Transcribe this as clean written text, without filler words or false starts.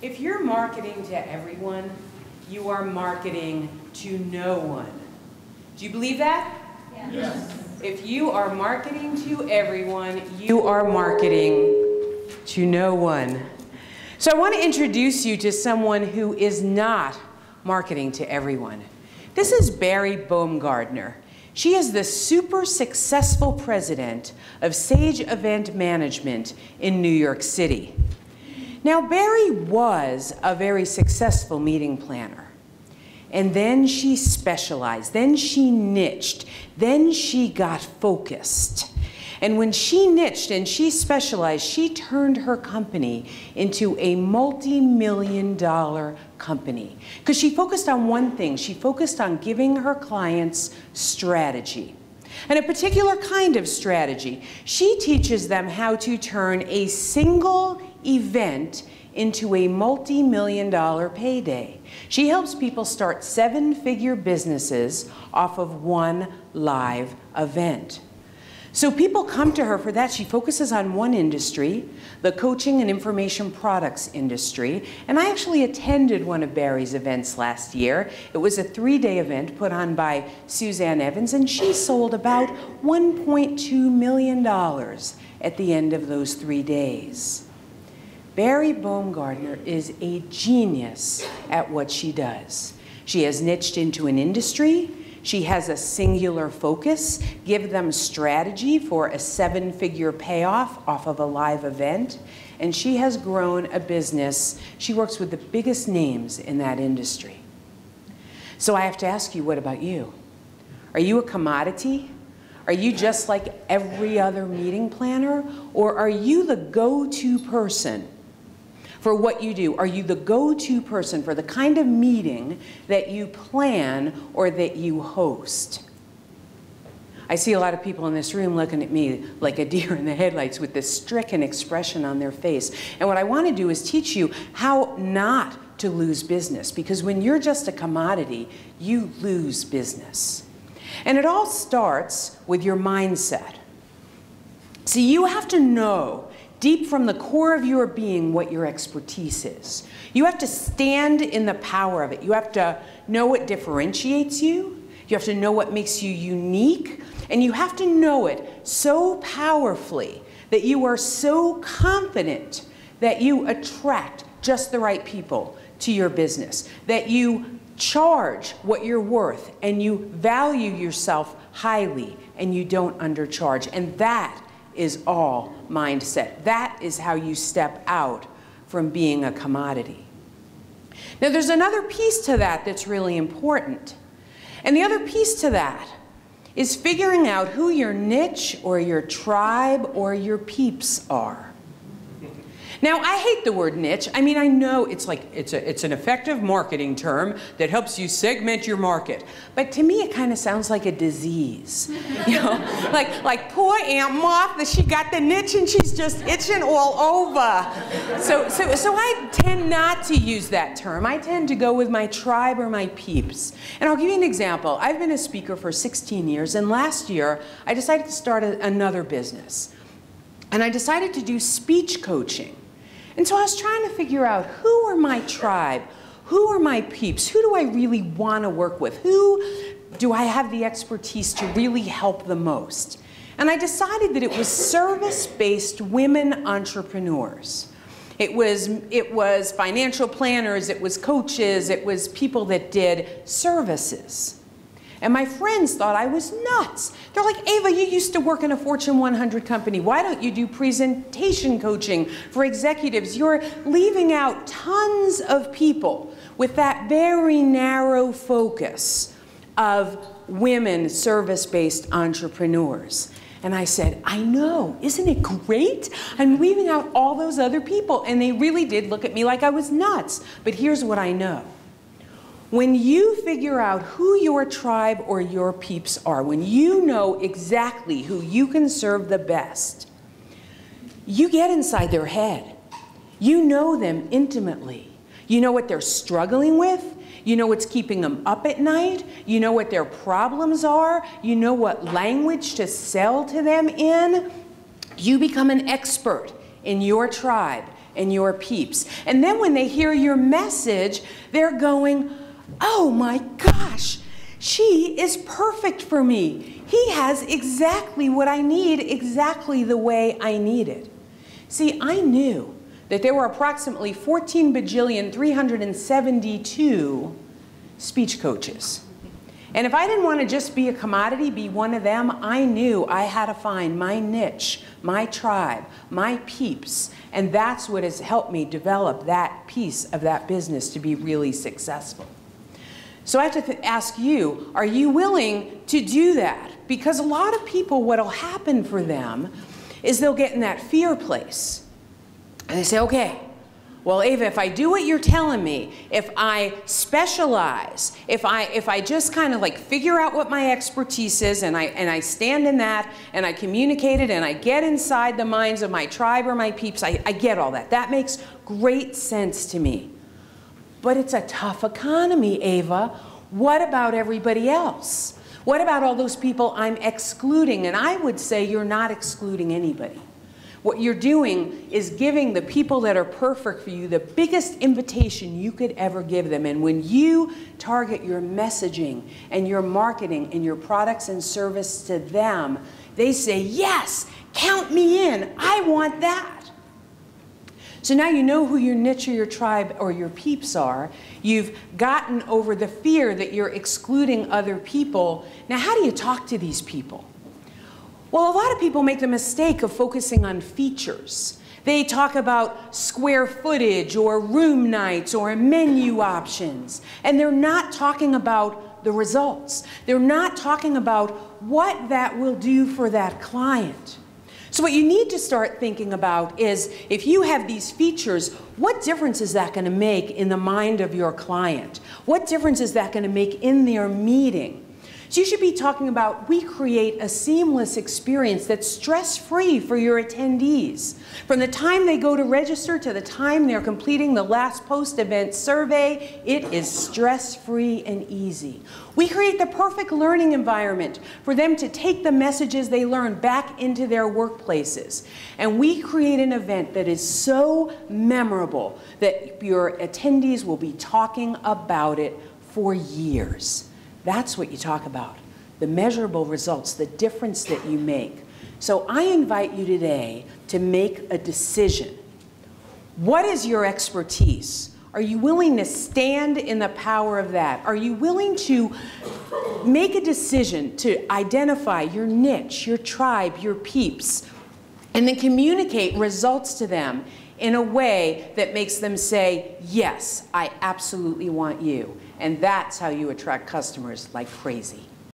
If you're marketing to everyone, you are marketing to no one. Do you believe that? Yes. If you are marketing to everyone, you are marketing to no one. So I want to introduce you to someone who is not marketing to everyone. This is Barry Baumgardner. She is the super successful president of Sage Event Management in New York City. Now, Barry was a very successful meeting planner. And then she specialized, then she niched, then she got focused. And when she niched and she specialized, she turned her company into a multi-million-dollar company. Because she focused on one thing, she focused on giving her clients strategy. And a particular kind of strategy. She teaches them how to turn a single event into a multi-million-dollar payday. She helps people start seven-figure businesses off of one live event. So people come to her for that. She focuses on one industry, the coaching and information products industry. And I actually attended one of Barry's events last year. It was a 3-day event put on by Suzanne Evans, and she sold about $1.2 million at the end of those 3 days. Barry Baumgardner is a genius at what she does. She has niched into an industry. She has a singular focus, give them strategy for a 7-figure payoff off of a live event, and she has grown a business. She works with the biggest names in that industry. So I have to ask you, what about you? Are you a commodity? Are you just like every other meeting planner? Or are you the go-to person for what you do? Are you the go-to person for the kind of meeting that you plan or that you host? I see a lot of people in this room looking at me like a deer in the headlights with this stricken expression on their face. And what I want to do is teach you how not to lose business, because when you're just a commodity, you lose business. And it all starts with your mindset. See, you have to know deep from the core of your being what your expertise is. You have to stand in the power of it. You have to know what differentiates you. You have to know what makes you unique. And you have to know it so powerfully that you are so confident that you attract just the right people to your business, that you charge what you're worth, and you value yourself highly, and you don't undercharge. And that is all mindset. That is how you step out from being a commodity. Now, there's another piece to that that's really important. And the other piece to that is figuring out who your niche or your tribe or your peeps are. Now, I hate the word niche. I mean, I know it's an effective marketing term that helps you segment your market. But to me, it kind of sounds like a disease. You know, like poor Aunt Martha, she got the niche and she's just itching all over. So I tend not to use that term. I tend to go with my tribe or my peeps. And I'll give you an example. I've been a speaker for 16 years, and last year, I decided to start another business. And I decided to do speech coaching. And so I was trying to figure out, who are my tribe? Who are my peeps? Who do I really want to work with? Who do I have the expertise to really help the most? And I decided that it was service-based women entrepreneurs. It was financial planners, it was coaches, it was people that did services. And my friends thought I was nuts. They're like, Ava, you used to work in a Fortune 100 company. Why don't you do presentation coaching for executives? You're leaving out tons of people with that very narrow focus of women service-based entrepreneurs. And I said, I know, isn't it great? I'm leaving out all those other people. And they really did look at me like I was nuts. But here's what I know. When you figure out who your tribe or your peeps are, when you know exactly who you can serve the best, you get inside their head. You know them intimately. You know what they're struggling with. You know what's keeping them up at night. You know what their problems are. You know what language to sell to them in. You become an expert in your tribe and your peeps. And then when they hear your message, they're going, oh my gosh, she is perfect for me. He has exactly what I need, exactly the way I need it. See, I knew that there were approximately 14,372 speech coaches. And if I didn't want to just be a commodity, be one of them, I knew I had to find my niche, my tribe, my peeps. And that's what has helped me develop that piece of that business to be really successful. So I have to ask you, are you willing to do that? Because a lot of people, what will happen for them is they'll get in that fear place. And they say, okay, well, Ava, if I do what you're telling me, if I specialize, if I just kind of like figure out what my expertise is and I stand in that and I communicate it and I get inside the minds of my tribe or my peeps, I get all that. That makes great sense to me. But it's a tough economy, Ava. What about everybody else? What about all those people I'm excluding? And I would say you're not excluding anybody. What you're doing is giving the people that are perfect for you the biggest invitation you could ever give them. And when you target your messaging and your marketing and your products and service to them, they say, yes, count me in. I want that. So now you know who your niche or your tribe or your peeps are. You've gotten over the fear that you're excluding other people. Now, how do you talk to these people? Well, a lot of people make the mistake of focusing on features. They talk about square footage or room nights or menu options, and they're not talking about the results. They're not talking about what that will do for that client. So what you need to start thinking about is, if you have these features, what difference is that going to make in the mind of your client? What difference is that going to make in their meeting? So you should be talking about, we create a seamless experience that's stress-free for your attendees. From the time they go to register to the time they're completing the last post-event survey, it is stress-free and easy. We create the perfect learning environment for them to take the messages they learn back into their workplaces. And we create an event that is so memorable that your attendees will be talking about it for years. That's what you talk about, the measurable results, the difference that you make. So I invite you today to make a decision. What is your expertise? Are you willing to stand in the power of that? Are you willing to make a decision to identify your niche, your tribe, your peeps, and then communicate results to them in a way that makes them say, yes, I absolutely want you. And that's how you attract customers like crazy.